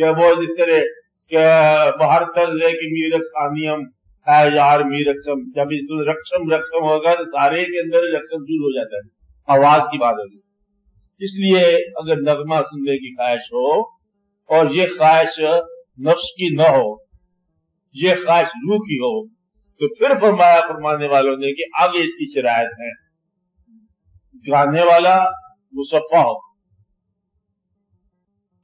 کہ وہ جس طرح کہ باہر طرز ہے کہ میرک خانیم ہے یار میرکشم، جب اس میں رقصم رقصم ہوگا تو سارے کے اندر رقصم دور ہو جاتا ہے، آواز کی بات ہوگی۔ اس لیے اگر نغمہ سننے کی خواہش ہو اور یہ خواہش نفس کی نہ ہو، یہ خواہش روح کی ہو، تو پھر فرمانے والوں نے کہ آگے اس کی شرائط ہے، گانے والا مصفہ ہو۔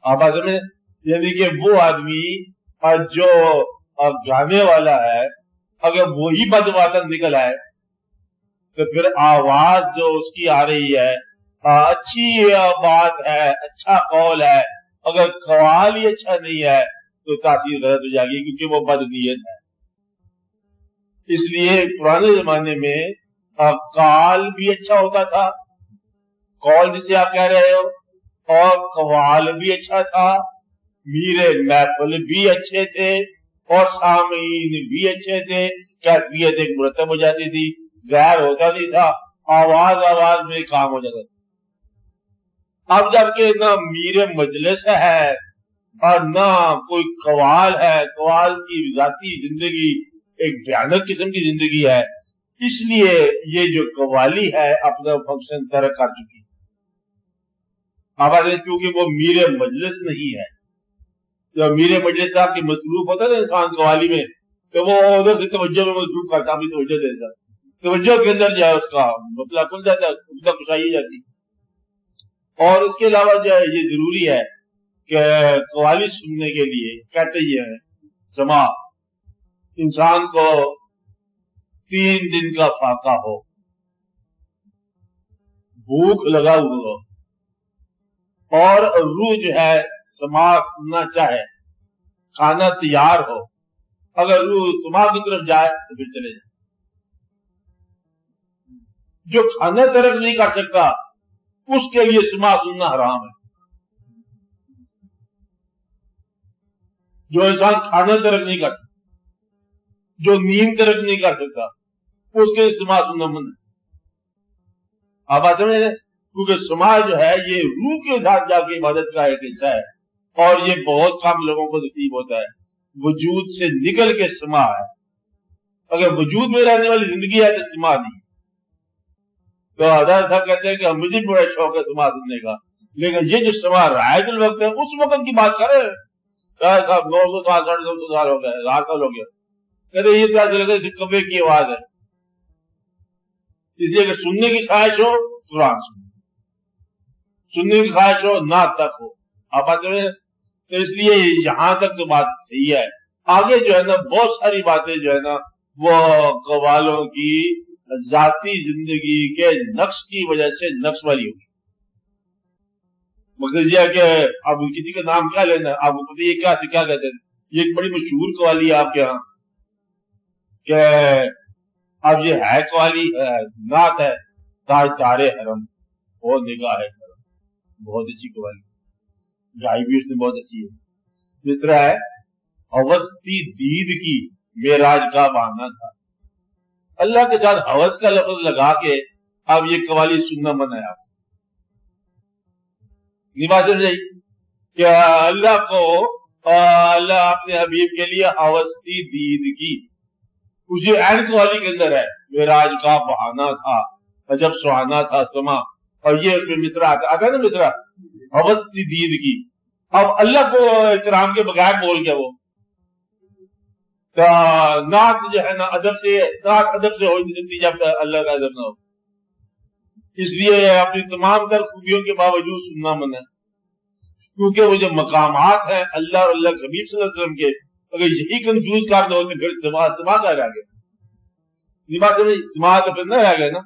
آپ میں یعنی کہ وہ آدمی جو گانے والا ہے اگر وہی بدواتن نکل آئے تو پھر آواز جو اس کی آ رہی ہے اچھی بات ہے، اچھا قول ہے، اگر قوال ہی اچھا نہیں ہے تو تاثیر غلط ہو جائے گی، کیونکہ وہ بد نیت ہے۔ اس لیے پرانے زمانے میں قال بھی اچھا ہوتا تھا، قول جسے آپ کہہ رہے ہو، اور قوال بھی اچھا تھا، میرے محفل بھی اچھے تھے، اور سامعین بھی اچھے تھے، کیفیت ایک مرتب ہو جاتی تھی، غیر ہوتا نہیں تھا، آواز میں کام ہو جاتا تھا۔ اب جب کہ نہ میر مجلس ہے اور نہ کوئی قوال ہے، قوال کی ذاتی زندگی ایک بھیانک قسم کی زندگی ہے، اس لیے یہ جو قوالی ہے اپنا فنکشن ترک کر چکی، آواز کیونکہ وہ میر مجلس نہیں ہے۔ جب میر مجلس صاحب کی مصروف ہوتا ہے انسان قوالی میں تو وہ ادھر سے توجہ میں مصروف کرتا، بھی توجہ دیتا، توجہ کے اندر جو ہے اس کا مطلب کھل جاتا ہے، اس کا کشائی جاتی۔ اور اس کے علاوہ جو ہے یہ ضروری ہے کہ قوالی سننے کے لیے کہتے یہ ہیں سما انسان کو 3 دن کا فاقہ ہو، بھوک لگا ہوا ہو، اور روح جو ہے سماع سننا چاہے، کھانا تیار ہو، اگر روح سماع کی طرف جائے تو پھر چلے جائے۔ جو کھانا طرف نہیں کر سکتا اس کے لیے سماع سننا حرام ہے۔ جو انسان کھانا طرف نہیں کر سکتا، جو نیند طرف نہیں کر سکتا، اس کے لیے سماع سننا من ہے۔ آپ بات سمجھ رہے ہیں؟ کیونکہ سماع جو ہے یہ روح کے ساتھ جا کے عبادت کا ایک حصہ ہے، اور یہ بہت کم لوگوں کو نصیب ہوتا ہے۔ وجود سے نکل کے سماع ہے، اگر وجود میں رہنے والی زندگی ہے تو سماع نہیں۔ تو حضرت صاحب کہتے ہیں کہ مجھے بڑا شوق ہے سماع سننے کا، لیکن یہ جو سماع رعایت الوقت ہے اس وقت کی بات کرے، صاحب 900 سال 950 سال ہو گئے، 1000 سال ہو گیا، کہتے یہ تو ایسا لگتا ہے کبے کی آواز ہے۔ اس لیے اگر سننے کی خواہش ہو قرآن سننے کی خواہش ہو نعت تک ہو، آپ بات کریں۔ تو اس لیے یہاں تک تو بات صحیح ہے، آگے جو ہے نا بہت ساری باتیں جو ہے نا وہ قوالوں کی ذاتی زندگی کے نقص کی وجہ سے نقص والی ہوگی۔ مقصد یہ ہے کہ اب کسی کا نام کیا لینا، آپ کو پتہ یہ کیا کہتے ہیں، یہ ایک بڑی مشہور قوالی ہے آپ کے ہاں کہ اب یہ ہے قوالی نعت ہے، تاجدار حرم اور نگاہ کرم، بہت اچھی قوالی، گائی بھی اس نے بہت اچھی ہے۔ جس طرح ہے اوسطی دید کی معراج کا بہانہ تھا، اللہ کے ساتھ حوث کا لفظ لگا کے اب یہ قوالی سننا منع ہے۔ آپ بات نہیں کہ اللہ کو اللہ اپنے حبیب کے لیے اوسطی دید کی، مجھے عین قوالی کے اندر ہے معراج کا بہانہ تھا، عجب سہانا تھا سما، اور یہ مصرع آتا ہے نا، مصرع اوسطی دید کی۔ اب اللہ کو احترام کے بغیر بول گیا وہ، نعت جو ہے نا ادب سے، نعت ادب سے ہو نہیں سکتی جب اللہ کا ادب نہ ہو، اس لیے اپنی تمام تر خوبیوں کے باوجود سننا منع، کیونکہ وہ جو مقامات ہیں اللہ اور اللہ کے حبیب صلی اللہ علیہ وسلم کے، اگر یہی کنفیوز کر دو تو پھر سما کا رہ گیا، سما تو پھر نہ رہ گیا نا۔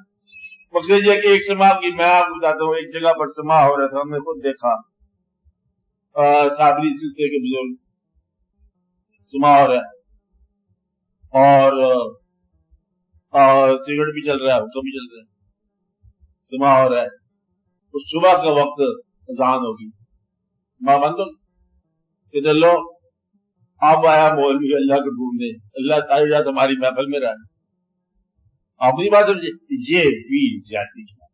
مقصد یہ کہ ایک سما کی میں آپ کو بتاتا ہوں، ایک جگہ پر سما ہو رہا تھا، ہم نے خود دیکھا، صادری سلسلے کے بزرگ سما ہو رہا ہے، اور سگریٹ بھی چل رہا ہے، حکم بھی چل رہا ہے، سما ہو رہا ہے، تو صبح کا وقت اذان ہوگی، ماں بند ہوگی کہ چلو اب آیا مولوی اللہ کو ڈھونڈنے، اللہ تعالیٰ تمہاری محفل میں رہے۔ آپ کی بات سمجھے، یہ بھی جاتی ہے،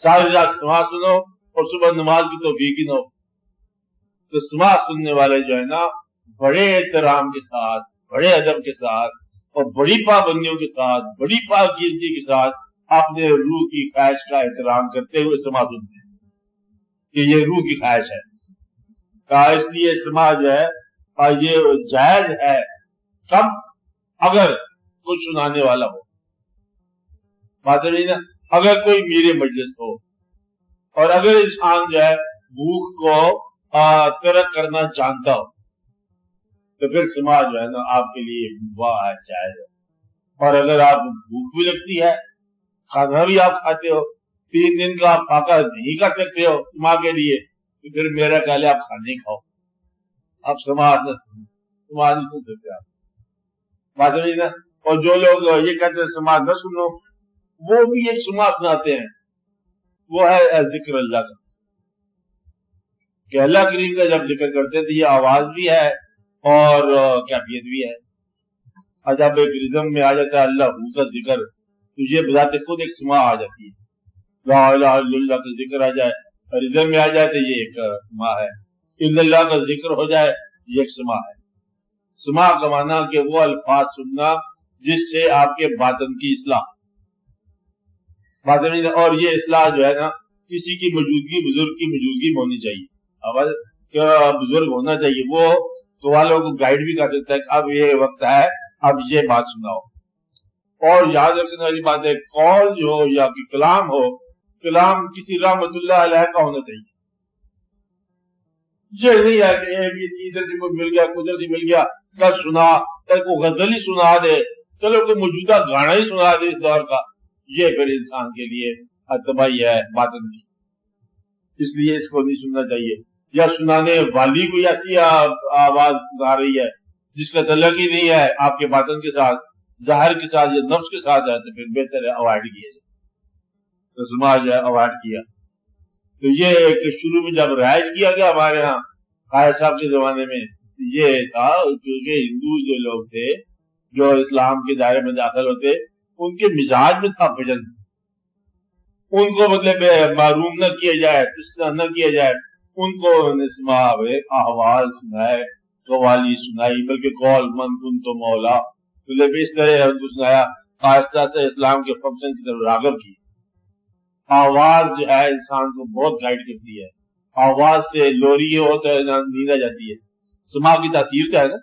ساری رات سما سنو اور صبح نماز کی توفیق ہی نہ ہو، تو سما سننے والے جو ہے نا بڑے احترام کے ساتھ، بڑے ادب کے ساتھ اور بڑی پابندیوں کے ساتھ، بڑی پاکیزگی کے ساتھ اپنے روح کی خواہش کا احترام کرتے ہوئے سما سنتے ہیں کہ یہ روح کی خواہش ہے. اس لیے سما جو ہے یہ جائز ہے کم اگر کوئی سنانے والا ہو. بات نہیں نا، اگر کوئی میرے مجلس ہو اور اگر انسان جو ہے بھوک کو ترک کرنا جانتا ہو تو پھر سما جو ہے نا آپ کے لیے واہ جائز ہے. اور اگر آپ بھوک بھی لگتی ہے، کھانا بھی آپ کھاتے ہو، 3 دن کا آپ فاقہ نہیں کر سکتے ہو سما کے لیے، تو پھر میرا خیال ہے آپ کھانے کھاؤ، آپ سما نہیں سن سکتے آپ. بات نہیں نا. اور جو لوگ یہ کہتے ہیں سما نہ سنو، وہ بھی ایک سما سناتے ہیں، وہ ہے ذکر اللہ کا، کہ اللہ کریم کا جب ذکر کرتے تو یہ آواز بھی ہے اور کیفیت بھی ہے. اور جب ایک رزم میں آ جاتا ہے اللہ کا ذکر تو یہ بذات خود ایک سما آ جاتی ہے. لا الہ الا اللہ کا ذکر آ جائے اور رزم میں آ جائے تو یہ ایک سما ہے. الا اللہ کا ذکر ہو جائے یہ ایک سما ہے. سما کا معنی کہ وہ الفاظ سننا جس سے آپ کے باطن کی اصلاح، باطن، اور یہ اصلاح جو ہے نا کسی کی موجودگی، بزرگ کی موجودگی میں ہونی چاہیے. بزرگ ہونا چاہیے، وہ تو والوں کو گائیڈ بھی کر دیتا ہے کہ اب یہ وقت ہے، اب یہ بات سناؤ. اور یاد رکھنے والی بات ہے قول جو ہو یا کہ کلام ہو، کلام کسی رحمت اللہ علیہ کا ہونا چاہیے. یہ نہیں ہے کہ اے بی سی ادھر سے کوئی مل گیا، ادھر سے مل گیا، کل سنا، کل کو غزل ہی سنا دے، چلو کوئی موجودہ گانا ہی سنا دے اس دور کا، یہ پھر انسان کے لیے تباہی ہے باطن کی. اس لیے اس کو نہیں سننا چاہیے. یا سنانے والی کوئی ایسی آواز سنا رہی ہے جس کا تعلق ہی نہیں ہے آپ کے باطن کے ساتھ، ظاہر کے ساتھ یا نفس کے ساتھ ہے، تو پھر بہتر ہے اوائڈ کیا جائے. تو سماج ہے اوائڈ کیا. تو یہ ایک شروع میں جب رائج کیا گیا ہمارے ہاں قائد صاحب کے زمانے میں، یہ تھا کیونکہ ہندو جو لوگ تھے جو اسلام کے دائرے میں داخل ہوتے، ان کے مزاج میں تھا بھجن، ان کو مطلب معروم نہ کیا جائے، تشنا نہ کیا جائے. ان کو سما احوال سنائے، قوالی سنائی، بلکہ قول من کن تو مولا، مطلب اس طرح ان کو سنایا. آہستہ سے اسلام کے فنکشن کی طرف راغب کی. آواز جو ہے انسان کو بہت گائیڈ کرتی ہے. آواز سے لوری ہو تو نیند آ جاتی ہے. سما کی تاثیر کیا ہے نا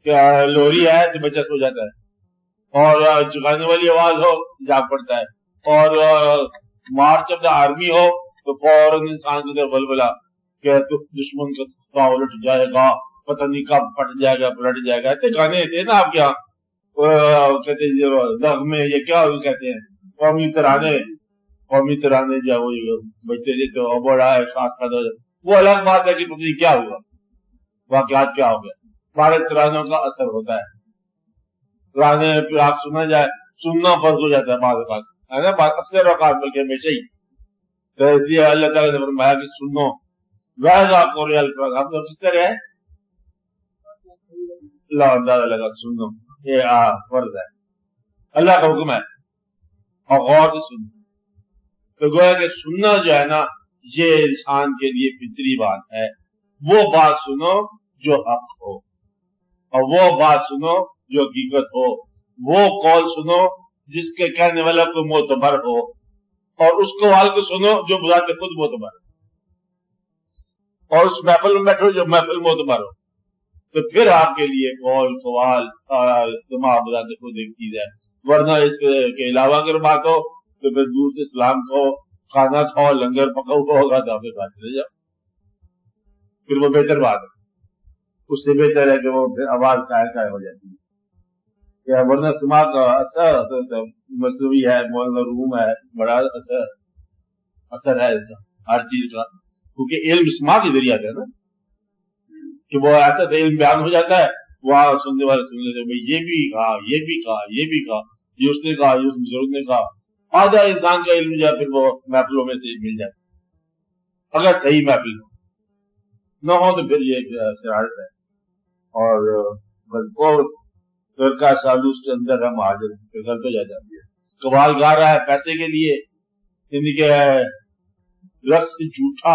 کہ لوری ہے تو بچہ سو جاتا ہے، اور جگانے والی آواز ہو جاگ پڑتا ہے، اور مارچ آف دا آرمی ہو تو فوراً انسان کے اندر بلبلا کہ دشمن کا الٹ جائے گا، پتہ نہیں کب پٹ جائے گا، پلٹ جائے گا. ایسے گانے تھے نا آپ کے یہاں، کہتے نغمے، یہ کیا کہتے ہیں، قومی ترانے جو وہ بچے تھے تو بڑا ہے ساتھ کا، وہ الگ بات ہے کہ پتہ نہیں کیا ہوا، واقعات کیا ہو گیا. سارے ترانوں کا اثر ہوتا ہے. ترانے پہ آپ سنا جائے، سننا فرض ہو جاتا ہے بعض اوقات، ہے نا، اکثر اوقات بلکہ ہمیشہ ہی. تو اس لیے اللہ تعالیٰ نے فرمایا کہ سنو ویسا قوری الفاظ، ہم لوگ کس طرح ہے اللہ تعالیٰ لگا سنو، یہ فرض ہے، اللہ کا حکم ہے، اور غور سے سنو. تو گویا کہ سننا جو ہے نا یہ انسان کے لیے فطری بات ہے. وہ بات سنو جو حق ہو، اور وہ بات سنو جو حقیقت ہو. وہ قول سنو جس کے کہنے والا کوئی معتبر ہو، اور اس قول کو سنو جو بذات خود معتبر ہو، اور اس محفل میں بیٹھو جو محفل معتبر ہو. تو پھر آپ کے لیے قول، قوال، اجتماع بذات خود ایک چیز ہے. ورنہ اس کے علاوہ اگر بات ہو تو پھر دور سے اسلام کھاؤ، کھانا کھاؤ، لنگر پکاؤ ہوگا تو آپ کے ساتھ چلے جاؤ، پھر وہ بہتر بات ہے. اس سے بہتر ہے کہ وہ پھر آواز قائم ہو جاتی ہے. ورنہ سما کا اثر مصنوعی ہے، مولانا روم ہے، بڑا اثر ہے ہر چیز کا، کیونکہ علم سما کے ذریعہ ہے نا، کہ وہ ایسا سے علم بیان ہو جاتا ہے، وہاں سننے والے سن لیتے بھائی یہ بھی کہا، یہ بھی کہا، یہ بھی کہا، یہ اس نے کہا، یہ اس بزرگ نے کہا. آدھا انسان کا علم جو ہے پھر وہ محفلوں میں سے مل جاتا ہے، اگر صحیح محفل نہ ہو تو پھر یہ شرارت ہے. اور فرقہ سالوس کے اندر ہم حاضر غلط ہو جاتی ہے. قوال گا رہا ہے پیسے کے لیے، یعنی کہ رقص جھوٹا،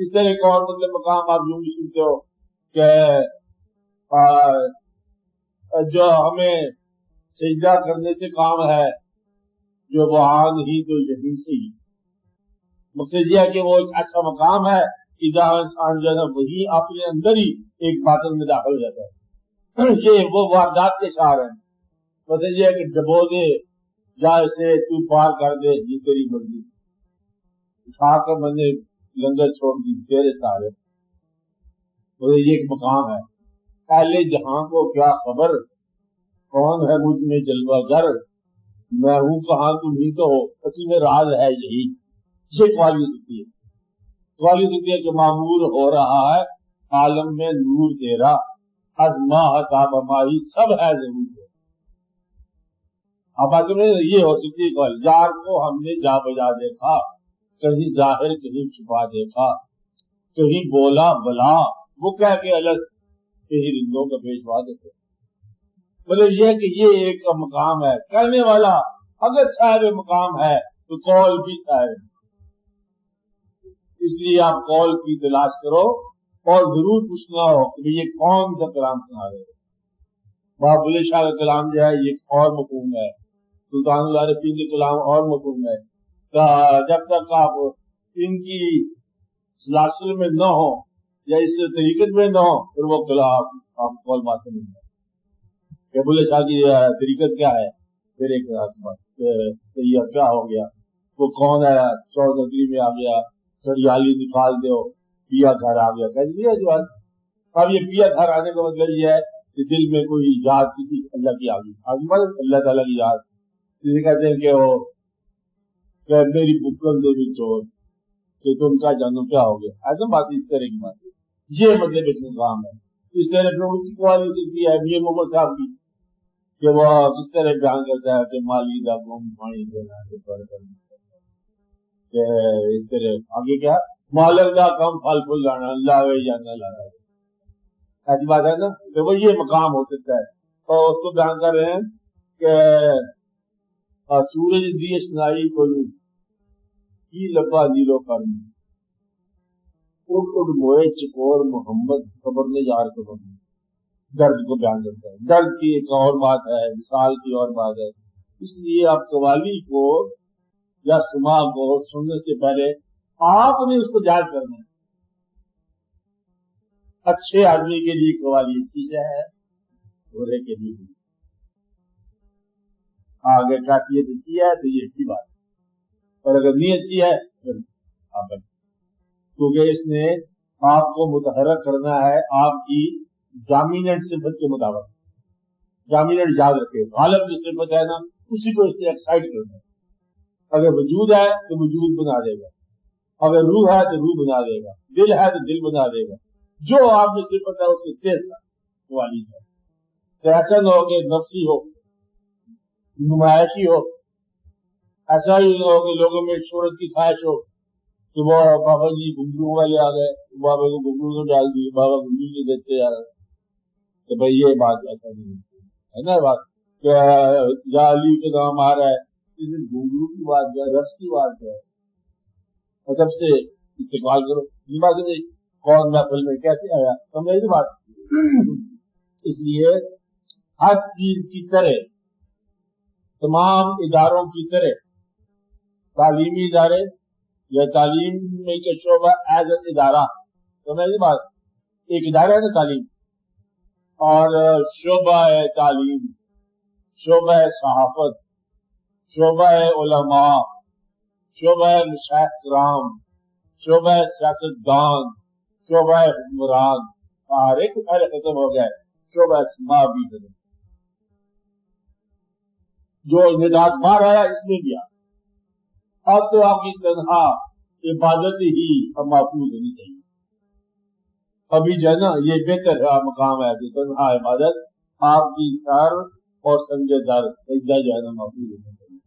اس طرح ایک اور مطلب مقام آپ یوں بھی سنتے ہو کہ جو ہمیں سجدہ کرنے سے کام ہے، جو وہاں نہیں تو یہیں سے ہی. مقصد یہ ہے کہ وہ ایک ایسا مقام ہے کہ جہاں انسان جو ہے نا وہی اپنے اندر ہی ایک باطن میں داخل ہو جاتا ہے. یہ وہ واردات کے اشعار ہیں. مقصد یہ ہے کہ ڈبو دے یا اسے تو پار کر دے، یہ تیری مرضی، اٹھا کر میں نے لنگر چھوڑ دی تیرے سارے. یہ ایک مقام ہے. اہل جہاں کو کیا خبر، کون ہے مجھ میں جلوہ گر، میں ہوں کہاں تم ہی تو ہو، اسی میں راز ہے یہی. یہ قوالی سکتی ہے. قوالی سکتی ہے کہ معمور ہو رہا ہے عالم میں نور تیرا، از ماہ تاب ماہی سب ہے ضرور ہے. آپ بات سمجھے، یہ ہو سکتی ہے قوالی. یار کو ہم نے جا بجا دیکھا، کہیں ظاہر کہیں چھپا دیکھا، کہیں بولا بلا وہ کہہ کے الگ کہیں رندوں کا پیشوا دیتے. مطلب یہ ہے کہ یہ ایک مقام ہے. کہنے والا اگر صاحب مقام ہے تو قول بھی صاحب. اس لیے آپ قول کی تلاش کرو اور ضرور پوچھنا ہو کہ یہ کون سا کلام سنا رہے ہیں. بابا بلے شاہ کا کلام جو ہے یہ اور مفہوم ہے، سلطان العارفین کے کلام اور مفہوم ہے. جب تک آپ ان کی سلاسل میں نہ ہو یا اس طریقت میں نہ ہو پھر وہ کلام آپ قول بات نہیں ہے. کہ بلے شاہ کی طریقت کیا ہے، پھر ایک سیاح کیا ہو گیا، وہ کون ہے، 100 نگری میں آ گیا، سریالی نکال دو، پیا گھر آ گیا. کہہ دیا جو ہے. اب یہ پیا گھر آنے کا مطلب یہ ہے کہ دل میں کوئی یاد کی اللہ کی آگی اللہ تعالیٰ کی یاد. جسے کہتے ہیں کہ وہ کہ میری بکل دے بھی چور کہ تم کا جانو کیا ہو گیا. ایسا بات اس طرح کی بات ہے. یہ مطلب ایک نظام ہے. اس طرح پھر ان کی قوالی سکتی ہے میر محمد صاحب کی کہ وہ کس طرح بیان کرتا ہے کہ مالی دا گم پانی دینا کہ اس طرح آگے کیا مالک دا کم پھل پھل لانا لاوے یا نہ لانا. ایسی بات ہے نا. تو وہ یہ مقام ہو سکتا ہے. اور اس کو بیان کر رہے ہیں کہ سورج دیے سنائی کوئی کی لبا نیلو کرنی اڑ اڑ موئے چکور محمد خبر نے یار خبر نہیں. درد کو بیان کرتا ہے. درد کی ایک اور بات ہے، مثال کی اور بات ہے. اس لیے آپ قوالی کو یا سما کو سننے سے پہلے آپ نے اس کو جائز کرنا ہے. اچھے آدمی کے لیے قوالی اچھی ہے، برے کے لیے بھی. آگے کافیت اچھی ہے تو یہ اچھی بات ہے، اور اگر نہیں اچھی ہے پھر آپ کیونکہ اس نے آپ کو متحرک کرنا ہے آپ کی ڈومیننٹ صفت کے مطابق. ڈومیننٹ یاد رکھے، غالب جو صفت ہے نا اسی کو اس نے ایکسائٹ کرنا ہے. اگر وجود ہے تو وجود بنا دے گا، اگر روح ہے تو روح بنا دے گا، دل ہے تو دل بنا دے گا. جو آپ میں صفت ہے اس کے تیز والی ہے. تو ایسا نہ ہو کہ نفسی ہو، نمائشی ہو. ایسا ہی نہ ہو کہ لوگوں میں شہرت کی خواہش ہو کہ وہ بابا جی گھنگرو والے آ گئے، بابا کو گھنگرو سے ڈال دیے، بابا گھنگرو سے دیتے جا رہے. تو بھائی یہ بات ایسا نہیں ہے نا. بات کہ یا علی کے نام آ رہا ہے، گھنگرو کی بات ہے، رس کی بات ہے. ادب سے استقبال کرو. یہ بات نہیں کون محفل میں کیسے آیا، سمجھ یہ بات. اس لیے ہر چیز کی طرح، تمام اداروں کی طرح، تعلیمی ادارے یا تعلیم میں کا شعبہ ایز اے ادارہ، سمجھ یہ بات. ایک ادارہ ہے نا تعلیم، اور شعبہ ہے تعلیم، شعبہ ہے صحافت، شعبہ ہے علماء، شعبہ ہے مشائخ کرام، شعبہ ہے سیاستدان، شعبہ ہے حکمران. سارے کے سارے ختم ہو گئے. شعبہ سما بھی ختم. جو نجات بار آیا اس میں بھی آیا. اب تو آپ کی تنہا عبادت ہی محفوظ ہونی چاہیے. ابھی جو ہے نا یہ بہتر مقام ہے کہ تنہا عبادت آپ کی سر اور سنجے در سجدہ جو ہے نا محفوظ ہونا چاہیے.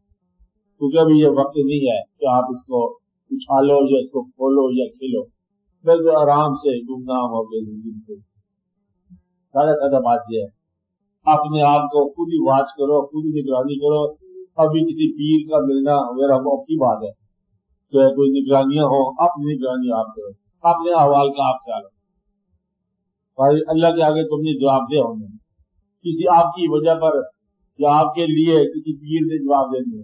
کیونکہ ابھی یہ وقت نہیں ہے کہ آپ اس کو اچھالو یا اس کو کھولو یا کھلو. بالکل آرام سے گمنام ہو کے زندگی سے سارا سادہ بات یہ ہے. اپنے آپ کو خود ہی واچ کرو، خود ہی نگرانی کرو. ابھی کسی پیر کا ملنا وغیرہ موقعی بات ہے کہ کوئی نگرانیاں ہوں، اپنی نگرانی آپ کرو. اپنے احوال کا آپ خیال رکھو بھائی، اللہ کے آگے تم نے جواب دے ہونے، کسی آپ کی وجہ پر یا آپ کے لیے کسی پیر نے جواب دے دیا،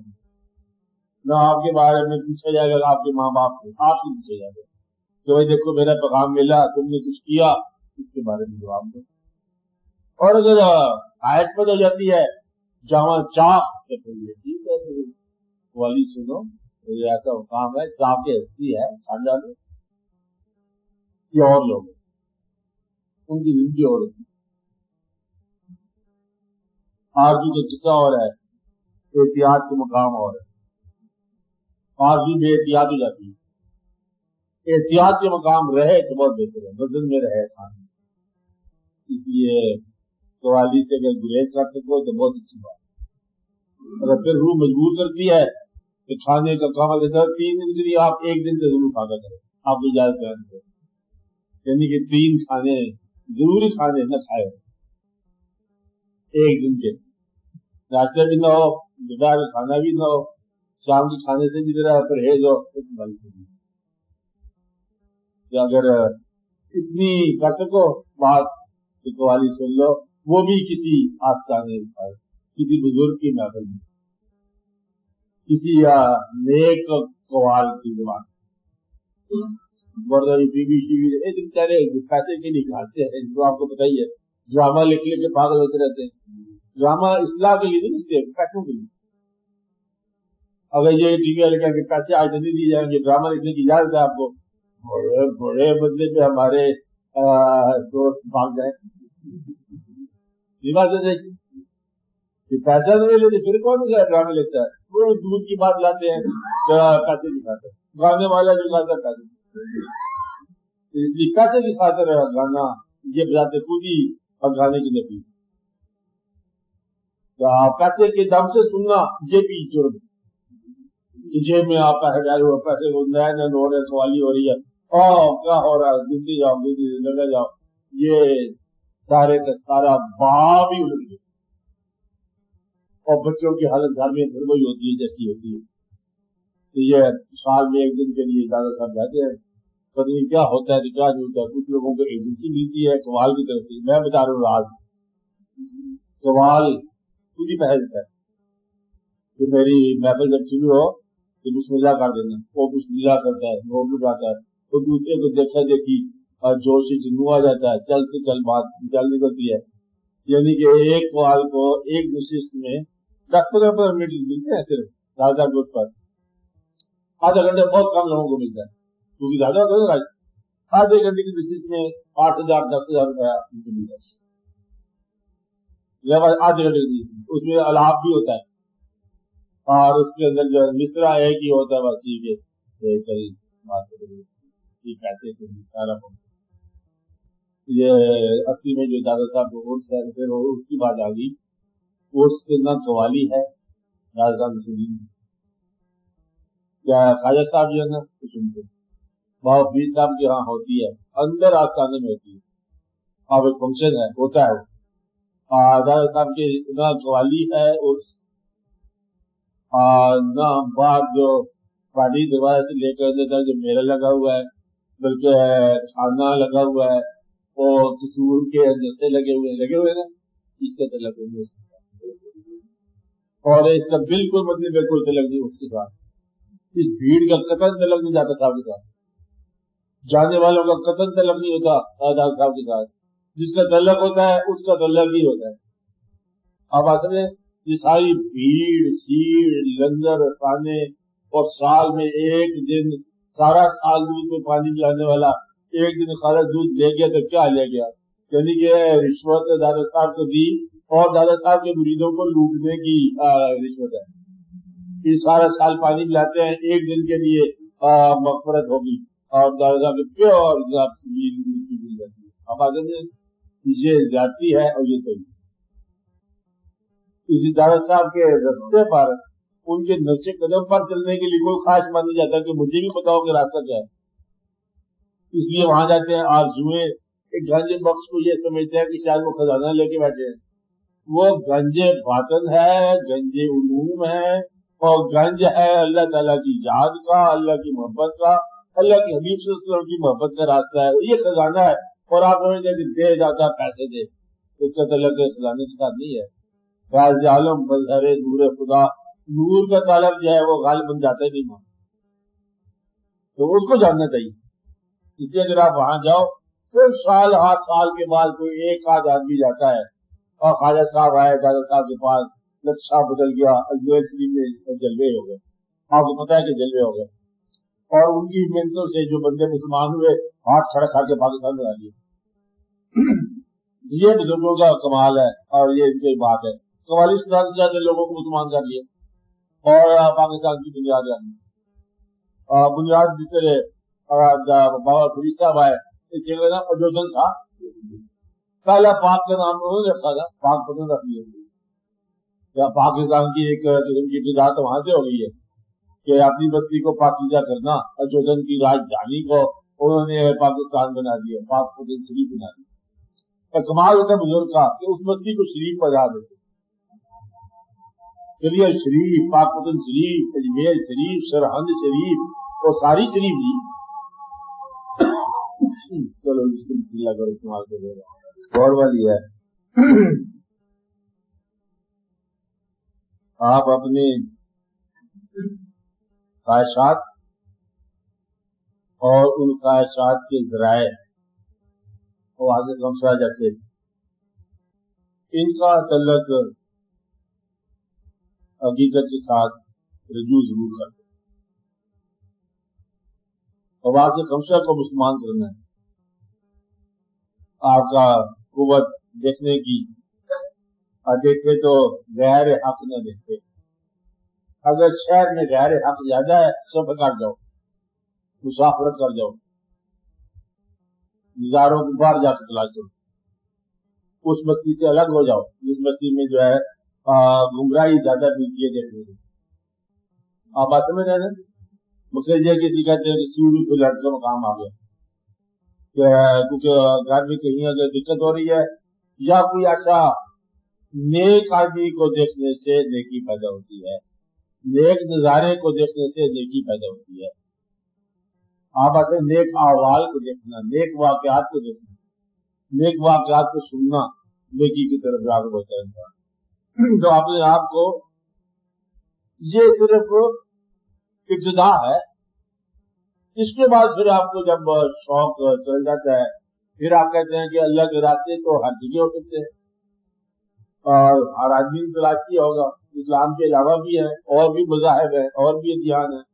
نہ آپ کے بارے میں پوچھا جائے گا آپ کے ماں باپ سے، آپ سے پوچھا جائے گا کہ بھائی دیکھو میرا پیغام ملا، تم نے کچھ کیا، اس کے بارے میں جواب دو۔ اور اگر آیت پر ہو جاتی ہے جامع چاق تو پھر یہ ٹھیک ہے، والی سنو یہ ایسا کام ہے، چاق کی ہستی ہے چھان ڈالو، یہ اور لوگ ان کی زندگی اور ہوتی۔ آج بھی جو قصہ ہو رہا ہے احتیاط کے مقام اور ہے، آج بھی بے احتیاط ہو جاتی ہے، احتیاط کے مقام رہے تو بہت بہتر ہے، وزن میں رہے کھانے، اس لیے قوالی سے اگر گریز کر سکو تو بہت اچھی بات ہے۔ اگر پھر روح مجبور کرتی ہے کہ کھانے کا کام دیتا ہے 3 دن کے لیے آپ 1 دن سے ضرور کھانا کریں، آپ اجازت کریں، یعنی کہ 3 کھانے ضروری کھانے نہ کھائے 1 دن کے، ناشتہ بھی نہ ہو، دوپہر کا کھانا بھی نہ ہو، شام کے کھانے سے بھی ذرا پرہیز ہو، اگر اتنی کر سکو بات تو قوالی سن لو، وہ بھی کسی آستانے پر، کسی بزرگ کی محفل میں، کسی نیک قوال کی زبان، ٹی وی بیچارے پیسے کے لیے کھاتے ہیں، جو آپ کو پتہ ہی ہے، ڈرامہ لکھ لے کے پاگل ہوتے رہتے ہیں، ڈرامہ اصلاح کے لیے نہیں لکھتے، پیسوں کے لیے۔ اگر یہ ٹی وی والے کہیں کہ پیسے آج نہیں دیے جائیں گے، ڈرامہ لکھنے کی اجازت ہے آپ کو، بڑے بدلے پہ ہمارے دوست بھاگ جائیں، یہ بات ہے کہ پیسہ نہیں لیتے پھر کون سا ڈرامے لکھتا ہے، وہ دودھ کی بات لاتے ہیں پیسے کی خاطر، گانے والا جو گاتا ہے پیسے، اس لیے پیسے کی خاطر گانا یہ بذات خود ہی گانے کی نفی، پیسے کے دم سے سننا یہ بھی جرم، جیب میں آپ پیسے ڈالے ہو، پیسے نئے نئے نوٹ ہے، سوالی ہو رہی ہے، کیا ہو رہا ہے، دودھ جاؤ لگا جاؤ، یہ سارے کا سارا باب ہی الٹ گیا، اور بچوں کی حالت گھر میں پھر وہی ہوتی ہے جیسی ہوتی ہے۔ تو یہ سال میں 1 دن کے لیے دادا صاحب جاتے ہیں، پتہ نہیں کیا ہوتا ہے کیا نہیں ہوتا ہے، کچھ لوگوں کو ایجنسی ملتی ہے قوال کی طرف سے، میں بتا رہا ہوں راز، قوال خود ہی محض ہے کہ میری محفل جب شروع ہو تو بسم اللہ کر دینا، وہ بسم اللہ کرتا ہے، وہ اٹھاتا ہے، تو دوسرے کو دیکھا دیکھی اور جوش سے جنو آ جاتا ہے، چل سے چل بات چل نکلتی ہے، یعنی کہ ایک قوال کو ایک نشست میں 10-15 منٹ ملتے ہیں صرف زیادہ گوشت پر، آدھا گھنٹے بہت کم لوگوں کو ملتا ہے، کیونکہ زیادہ ہوتا ہے آدھے گھنٹے کی نشست میں 8,000 10,000 روپیہ ان کو ملتا ہے، یہ آدھے گھنٹے کی، اس میں الاپ بھی ہوتا ہے، اور اس کے اندر جو مصرا ایک ہی ہوتا ہے، بس ٹھیک ہے پیسے سارا یہ اصلی میں جو دادا صاحب کو پھر اس کی بات آ گئی، اس کے نہ قوالی ہے دادا صاحب کیا خواجہ صاحب جو ہے نا سنتے، بابا پیر صاحب کے یہاں ہوتی ہے، اندر آستانے میں ہوتی ہے، اب ایک فنکشن ہے ہوتا ہے، دادا صاحب کے نہ قوالی ہے نہ باہر جو پارٹی دوبارہ سے لے کر دیتا ہے جو میلہ لگا ہوا ہے، بلکہ کھانا لگا ہوا ہے، وہ قصور کے جیسے لگے ہوئے نا، اس کا تعلق نہیں ہو سکتا، اور اس کا بالکل مطلب بالکل تعلق نہیں اس کے ساتھ، اس بھیڑ کا قطن تعلق نہیں جاتا صاحب کے ساتھ، جانے والوں کا قطن تعلق نہیں ہوتا دادا صاحب کے ساتھ، جس کا تعلق ہوتا ہے اس کا تعلق ہی ہوتا ہے۔ اب اصل میں یہ ساری بھیڑ سیڑ لنگر کھانے، اور سال میں 1 دن سارا سال دودھ میں پانی پلانے والا 1 دن خالص دودھ لے گیا تو کیا لے گیا، یعنی کہ رشوت دادا صاحب کو دی، اور دادا صاحب کے مریدوں کو لوٹنے کی رشوت ہے، یہ سارا سال پانی پلاتے ہیں، 1 دن کے لیے مغفرت ہوگی، اور دادا صاحب کے پیور مل جاتی ہے۔ اب آگے یہ جاتی ہے اور یہ صحیح، اسی دادا صاحب کے رستے پر ان کے نقشے قدم پر چلنے کے لیے کوئی خواہش مند نہیں جاتا کہ مجھے بھی بتاؤ کہ راستہ کیا ہے، اس لیے وہاں جاتے ہیں آرزوئیں، ایک گنج بخش کو یہ سمجھتے ہیں کہ شاید وہ خزانہ لے کے بیٹھے ہیں، وہ گنج باطن ہے، گنج علوم ہے، اور گنج ہے اللہ تعالیٰ کی یاد کا، اللہ کی محبت کا، اللہ کے حبیب صلی اللہ علیہ وسلم کی محبت کا راستہ ہے، یہ خزانہ ہے. اور آپ سمجھتے کہ دے جاتا پیسے دے، اس کا تعلق خزانے کے ساتھ نہیں ہے. راز عالم مظہر نور خدا، نور کا تعلق جو ہے وہ غالب بن جاتا ہے نہیں، تو اس کو جاننا چاہیے. اس لیے اگر آپ وہاں جاؤ پھر سال 8 سال کے بعد کوئی ایک آدھ آدمی جاتا ہے اور خواجہ صاحب آئے خواجہ صاحب کے پاس نقشہ بدل گیا، اجمیر شریف میں جلوے ہو گئے، آپ کو پتا ہے کہ جلوے ہو گئے، اور ان کی محنتوں سے جو بندے مسلمان ہوئے ہاتھ کھڑا کھا کے پاکستان میں آ گئے. یہ بزرگوں کا کمال ہے اور یہ ان کی بات ہے. 44 سے زیادہ لوگوں کو مسلمان کر لیے اور پاکستان کی بنیاد ہے. بنیاد جس طرح بابا فرید صاحب آئے، اس جگہ کا اجودن تھا، پہلا پاک کا نام انہوں نے رکھا تھا، پاک پتن رکھ لیا. پاکستان کی ایک قسم کی ابتدا تو وہاں سے ہو گئی ہے کہ اپنی بستی کو پاکیزہ کرنا. اجودن کی راجدھانی کو انہوں نے پاکستان بنا دیا، پاک پتن شریف بنا دیا. اور کمال ہوتا ہے بزرگ کا کہ اس بستی کو شریف بنا دیتے. چلیے شریف، پاک پتن شریف، اجمیر شریف، سرہند شریف، اور ساری شریف جی. چلو اس کو اللہ کا استعمال کر دے گا. اور والی ہے آپ اپنے خواہشات اور ان خواہشات کے ذرائع اور آگے کمسا جیسے ان کا تعلق حقیقت کے ساتھ رجوع ضرور کرتے. اور آگے کمسا کو مسلمان کرنا ہے. آپ کا قوت دیکھنے کی، دیکھے تو غیر حق نہ دیکھے. اگر شہر میں غیر حق زیادہ ہے سفر کر جاؤ، مسافرت کر جاؤ، نظاروں کو باہر جا کے تلاش کرو، اس بستی سے الگ ہو جاؤ جس بستی میں جو ہے گمراہی زیادہ ملتی ہے دیکھنے کو. آپ بات سمجھ رہے ہیں؟ مقصد یہ کسی کہتے ہیں کہ سیڑھی پہ لڑ کا مقام آ گیا، کیونکہ گھر میں کہیں اگر دقت ہو رہی ہے یا کوئی ایسا نیک آدمی کو دیکھنے سے نیکی پیدا ہوتی ہے، نیک نظارے کو دیکھنے سے نیکی پیدا ہوتی ہے. آپ ایسے نیک احوال کو دیکھنا، نیک واقعات کو دیکھنا، نیک واقعات کو سننا نیکی کی طرف راغب ہوتا ہے انسان. تو اپنے آپ کو، یہ صرف ابتدا ہے. اس کے بعد پھر آپ کو جب شوق چل جاتا ہے پھر آپ کہتے ہیں کہ اللہ کے راستے تو ہر جگہ ہو سکتے ہیں اور ہر آدمی نے تلاش کیا ہوگا. اسلام کے علاوہ بھی ہے، اور بھی مذاہب ہیں، اور بھی ادیان ہیں.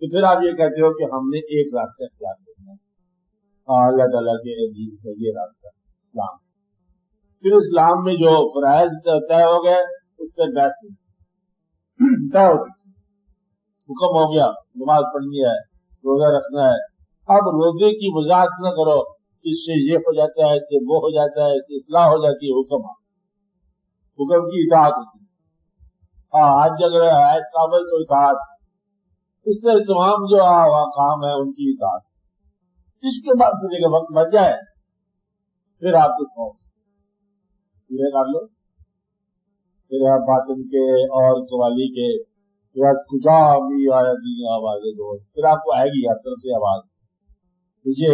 تو پھر آپ یہ کہتے ہو کہ ہم نے ایک راستہ اختیار کرنا ہے، اللہ تعالیٰ کے دین سے یہ راستہ اسلام. پھر اسلام میں جو فرائض طے ہو گئے اس پہ بحث نہیں طے ہو گئی. حکم ہو گیا نماز پڑھنی ہے، روزہ رکھنا ہے. اب روزے کی وضاحت نہ کرو، اس سے یہ ہو جاتا ہے، اس سے وہ ہو جاتا ہے، اس سے اصلاح ہو جاتی ہے. حکم کی اطاعت ہوتی ہے. آج اگر ہے قابل تو اطاعت، اس طرح تمام جو کام ہے ان کی اطاعت. اس کے بعد پھر جب وقت بچ جائے پھر آپ کو خوف پورے کر لو. پھر آپ باطن کے اور قوالی کے کجا بھی آیا دی آوازیں دو، پھر آپ کو آئے گی ہر طرف سے آواز. مجھے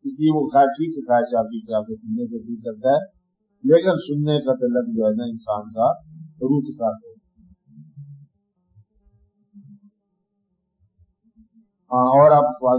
اس لیے وہ ٹھیک سے خواہش آپ کی آپ کو سننے سے دل کرتا ہے، لیکن سننے کا تعلق جو ہے نا انسان کا روح کے ساتھ ہے. اور آپ سوال